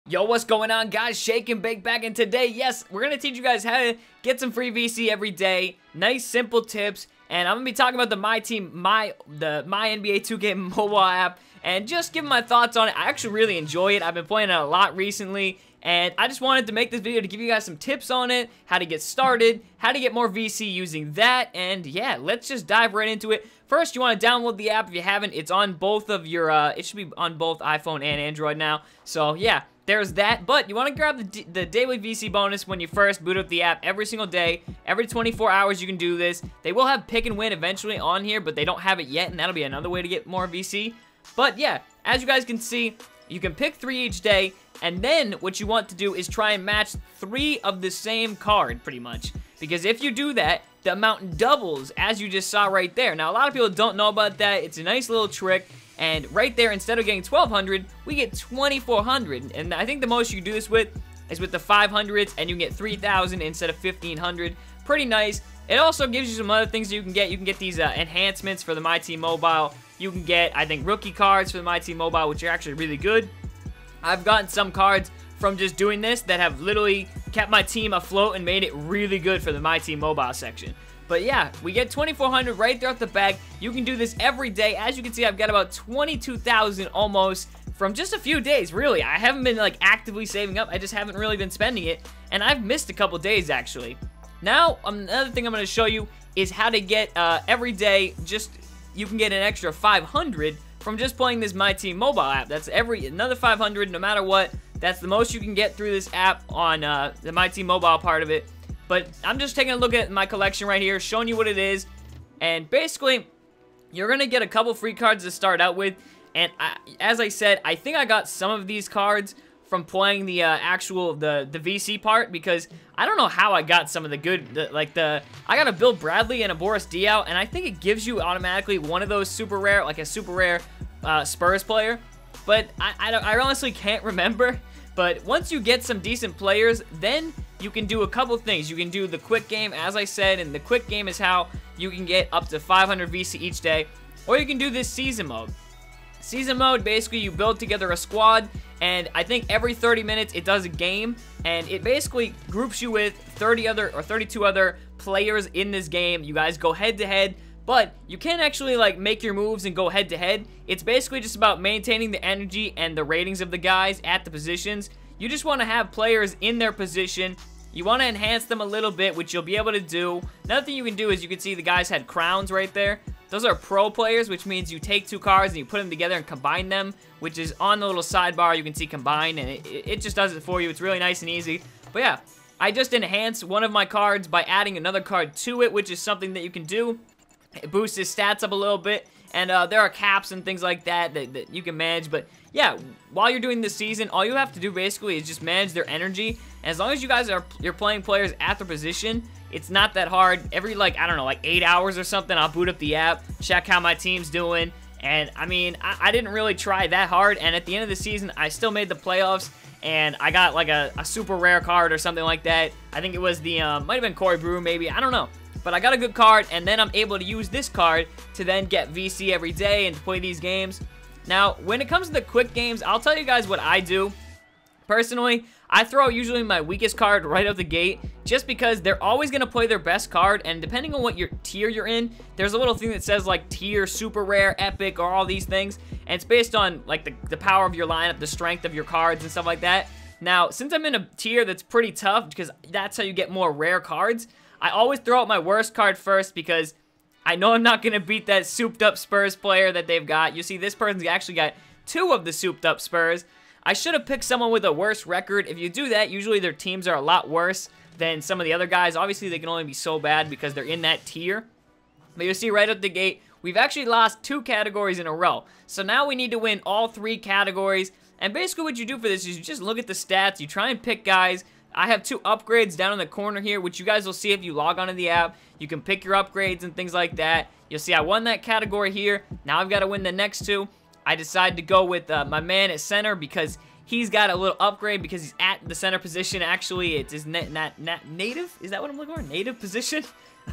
Yo, what's going on, guys? Shake and Bake back, and today, yes, we're going to teach you guys how to get some free VC every day. Nice, simple tips, and I'm going to be talking about the My NBA 2K mobile app, and just giving my thoughts on it. I actually really enjoy it. I've been playing it a lot recently, and I just wanted to make this video to give you guys some tips on it, how to get started, how to get more VC using that, and yeah, let's just dive right into it. First, you want to download the app if you haven't. It's on both of your, it should be on both iPhone and Android now, so yeah. There's that, but you want to grab the daily VC bonus when you first boot up the app every single day. Every 24 hours you can do this. They will have pick and win eventually on here, but they don't have it yet, and that'll be another way to get more VC. But yeah, as you guys can see, you can pick 3 each day, and then what you want to do is try and match 3 of the same card, pretty much. Because if you do that, the amount doubles, as you just saw right there. Now, a lot of people don't know about that. It's a nice little trick. And right there, instead of getting 1,200, we get 2,400. And I think the most you can do this with is with the 500s, and you can get 3,000 instead of 1,500. Pretty nice. It also gives you some other things you can get. You can get these enhancements for the My Team Mobile. You can get, I think, rookie cards for the My Team Mobile, which are actually really good. I've gotten some cards from just doing this that have literally kept my team afloat and made it really good for the My Team Mobile section. But yeah, we get 2,400 right there off the bag. You can do this every day. As you can see, I've got about 22,000 almost from just a few days, really. I haven't been like actively saving up. I just haven't really been spending it. And I've missed a couple days actually. Now, another thing I'm going to show you is how to get every day, you can get an extra 500 from just playing this My Team Mobile app. That's another 500 no matter what. That's the most you can get through this app on the My Team Mobile part of it. But I'm just taking a look at my collection right here, showing you what it is. And basically, you're going to get a couple free cards to start out with. And as I said, I think I got some of these cards from playing the the VC part. Because I don't know how I got some of the good, I got a Bill Bradley and a Boris Diaw. And I think it gives you automatically one of those super rare, like a super rare Spurs player. But I honestly can't remember. But once you get some decent players, then you can do a couple things. You can do the quick game, as I said, and the quick game is how you can get up to 500 VC each day. Or you can do this season mode. Season mode, basically you build together a squad, and I think every 30 minutes it does a game, and it basically groups you with 32 other players in this game. You guys go head to head. But you can't actually like make your moves and go head to head. It's basically just about maintaining the energy and the ratings of the guys at the positions. You just want to have players in their position. You want to enhance them a little bit, which you'll be able to do. Another thing you can do is you can see the guys had crowns right there. Those are pro players, which means you take 2 cards and you put them together and combine them, which is on the little sidebar. You can see combine, and it just does it for you. It's really nice and easy. But yeah, I just enhanced one of my cards by adding another card to it, which is something that you can do. It boosts his stats up a little bit, and there are caps and things like that you can manage. But yeah, while you're doing this season, all you have to do basically is just manage their energy. And as long as you guys you're playing players at their position, it's not that hard. Every I don't know, 8 hours or something, I'll boot up the app, check how my team's doing. And I mean, I didn't really try that hard. And at the end of the season, I still made the playoffs. And I got like a super rare card or something like that. I think it was the might have been Corey Brew, maybe. I don't know. But I got a good card, and then I'm able to use this card to then get VC every day and to play these games. Now, when it comes to the quick games, I'll tell you guys what I do. Personally, I throw usually my weakest card right out the gate, just because they're always going to play their best card, and depending on what your tier you're in, there's a little thing that says like tier, super rare, epic, or all these things, and it's based on like the power of your lineup, the strength of your cards, and stuff like that. Now, since I'm in a tier that's pretty tough, because that's how you get more rare cards, I always throw out my worst card first because I know I'm not going to beat that souped up Spurs player that they've got. You see, this person's actually got 2 of the souped up Spurs. I should have picked someone with a worse record. If you do that, usually their teams are a lot worse than some of the other guys. Obviously, they can only be so bad because they're in that tier. But you see right out the gate, we've actually lost 2 categories in a row. So now we need to win all 3 categories. And basically what you do for this is you just look at the stats. You try and pick guys. I have 2 upgrades down in the corner here, which you guys will see if you log onto the app. You can pick your upgrades and things like that. You'll see I won that category here. Now I've got to win the next 2. I decided to go with my man at center because he's got a little upgrade because he's at the center position. Actually, it's his native. Is that what I'm looking for? Native position?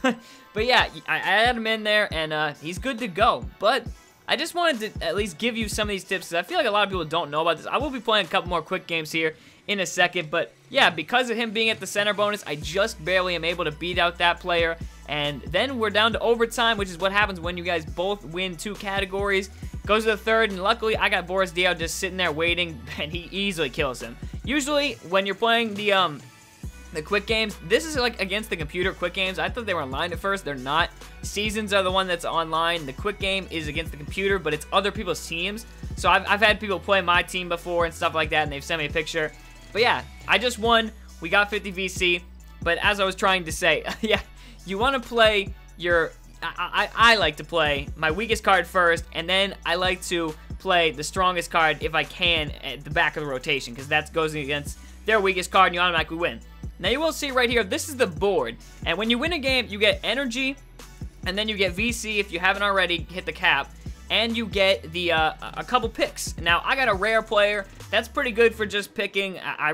But yeah, I had him in there, and he's good to go. But I just wanted to at least give you some of these tips, because I feel like a lot of people don't know about this. I will be playing a couple more quick games here in a second, but yeah, because of him being at the center bonus, I just barely am able to beat out that player, and then we're down to overtime, which is what happens when you guys both win 2 categories. Goes to the third, and luckily I got Boris Diaw just sitting there waiting, and he easily kills him. Usually, when you're playing the quick games, this is like against the computer quick games. I thought they were online at first. They're not. Seasons are the one that's online. The quick game is against the computer, but it's other people's teams. So I've had people play my team before and stuff like that, and they've sent me a picture. But yeah, I just won. We got 50 VC. But as I was trying to say, yeah, you want to play your... I like to play my weakest card first, and then I like to play the strongest card if I can at the back of the rotation, because that goes against their weakest card, and you automatically win. Now you will see right here, this is the board, and when you win a game, you get energy, and then you get VC if you haven't already hit the cap, and you get the a couple picks. Now I got a rare player. That's pretty good for just picking. I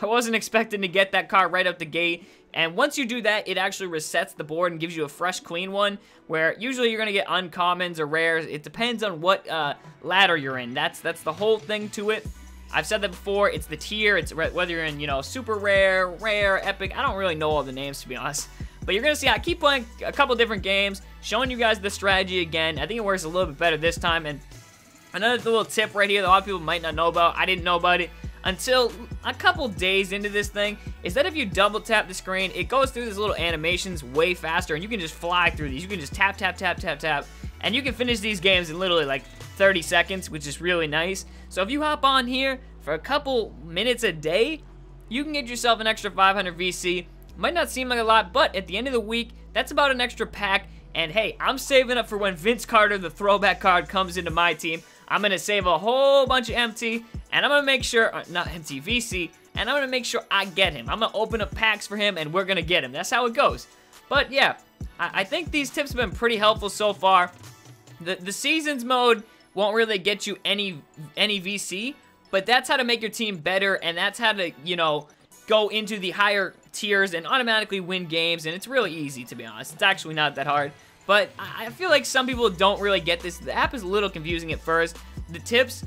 wasn't expecting to get that card right out the gate. And once you do that, it actually resets the board and gives you a fresh, clean one, where usually you're going to get uncommons or rares. It depends on what ladder you're in. That's the whole thing to it. I've said that before. It's the tier. It's whether you're in, you know, super rare, rare, epic. I don't really know all the names, to be honest. But you're going to see I keep playing a couple different games, showing you guys the strategy again. I think it works a little bit better this time. And another little tip right here that a lot of people might not know about, I didn't know about it until a couple days into this thing, is that if you double tap the screen, it goes through these little animations way faster, and you can just fly through these. You can just tap, tap, tap, tap, tap, and you can finish these games in literally like 30 seconds, which is really nice. So if you hop on here for a couple minutes a day, you can get yourself an extra 500 VC. Might not seem like a lot, but at the end of the week, that's about an extra pack. And hey, I'm saving up for when Vince Carter, the throwback card, comes into my team. I'm going to save a whole bunch of empty, and I'm going to make sure, not empty, VC, and I'm going to make sure I get him. I'm going to open up packs for him, and we're going to get him. That's how it goes. But yeah, I think these tips have been pretty helpful so far. The seasons mode won't really get you any VC, but that's how to make your team better, and that's how to, you know, go into the higher tiers and automatically win games, and it's really easy, to be honest. It's actually not that hard. But I feel like some people don't really get this. The app is a little confusing at first. The tips,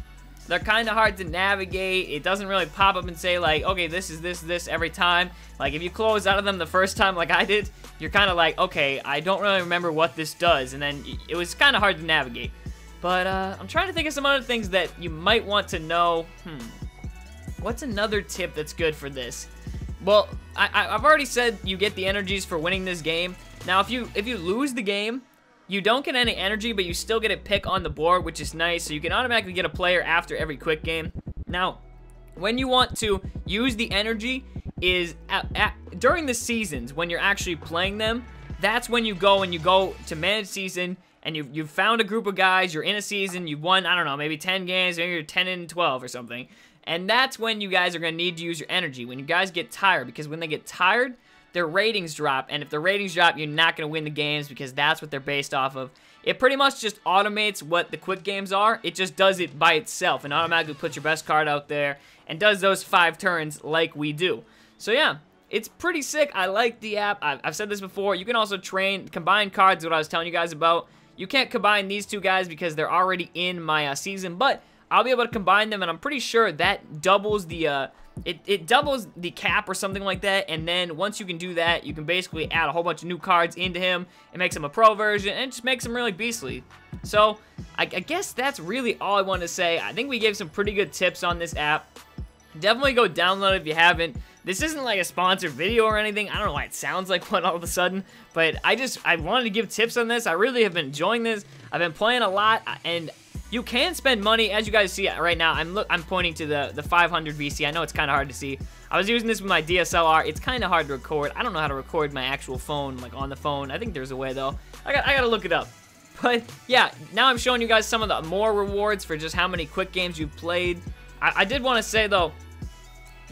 they're kind of hard to navigate. It doesn't really pop up and say, like, okay, this is this every time. Like, if you close out of them the first time like I did, you're kind of like, okay, I don't really remember what this does. And then it was kind of hard to navigate. But I'm trying to think of some other things that you might want to know. What's another tip that's good for this? Well, I've already said you get the energies for winning this game. Now, if you lose the game, you don't get any energy, but you still get a pick on the board, which is nice. So you can automatically get a player after every quick game. Now, when you want to use the energy is during the seasons when you're actually playing them. That's when you go to manage season, and you've found a group of guys. You're in a season. You've won, I don't know, maybe 10 games. Maybe you're 10-12 or something. And that's when you guys are going to need to use your energy. When you guys get tired, because when they get tired, their ratings drop, and if the ratings drop, you're not going to win the games because that's what they're based off of. It pretty much just automates what the quick games are. It just does it by itself and automatically puts your best card out there and does those 5 turns like we do. So yeah, it's pretty sick. I like the app. I've said this before. You can also combine cards, what I was telling you guys about. You can't combine these 2 guys because they're already in my season, but I'll be able to combine them, and I'm pretty sure that doubles the it doubles the cap or something like that. And then once you can do that, you can basically add a whole bunch of new cards into him. It makes him a pro version, and it just makes him really beastly. So I guess that's really all I want to say. I think we gave some pretty good tips on this app. Definitely go download it if you haven't. This isn't like a sponsored video or anything. I don't know why it sounds like one all of a sudden, but I wanted to give tips on this. I really have been enjoying this. I've been playing a lot, and you can spend money, as you guys see right now. I'm pointing to the 500 VC. I know it's kind of hard to see. I was using this with my DSLR. It's kind of hard to record. I don't know how to record my actual phone, like on the phone. I think there's a way though. I gotta look it up. But yeah, now I'm showing you guys some of the more rewards for just how many quick games you've played. I did want to say though,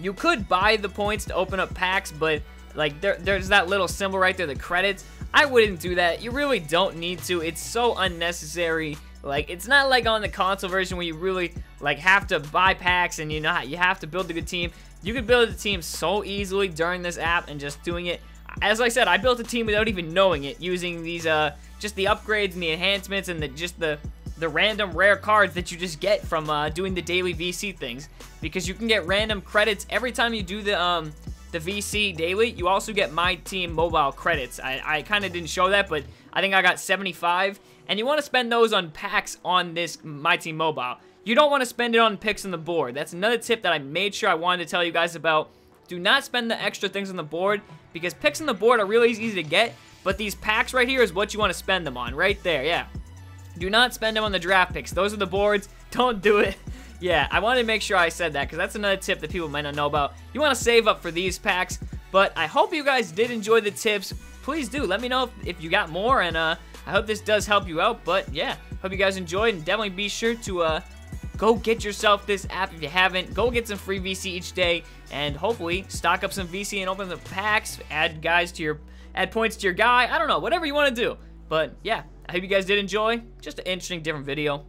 you could buy the points to open up packs, but like there's that little symbol right there, the credits. I wouldn't do that. You really don't need to. It's so unnecessary. Like, it's not like on the console version where you really like have to buy packs and you have to build a good team. You could build a team so easily during this app and just doing it. As I said, I built a team without even knowing it, using these just the upgrades and the enhancements and just the the random rare cards that you just get from doing the daily VC things, because you can get random credits every time you do the VC daily. You also get My Team Mobile credits. I kind of didn't show that, but I think I got 75, and you want to spend those on packs on this My Team Mobile. You don't want to spend it on picks on the board. That's another tip that I made sure I wanted to tell you guys about. Do not spend the extra things on the board, because picks on the board are really easy to get, but these packs right here is what you want to spend them on. Right there, yeah. Do not spend them on the draft picks. Those are the boards. Don't do it. Yeah, I wanted to make sure I said that, because that's another tip that people might not know about. You want to save up for these packs, but I hope you guys did enjoy the tips. Please do. Let me know if you got more, and I hope this does help you out. But yeah, hope you guys enjoyed, and definitely be sure to go get yourself this app if you haven't. Go get some free VC each day, and hopefully stock up some VC and open the packs, add points to your guy. I don't know, whatever you want to do. But yeah, I hope you guys did enjoy. Just an interesting, different video.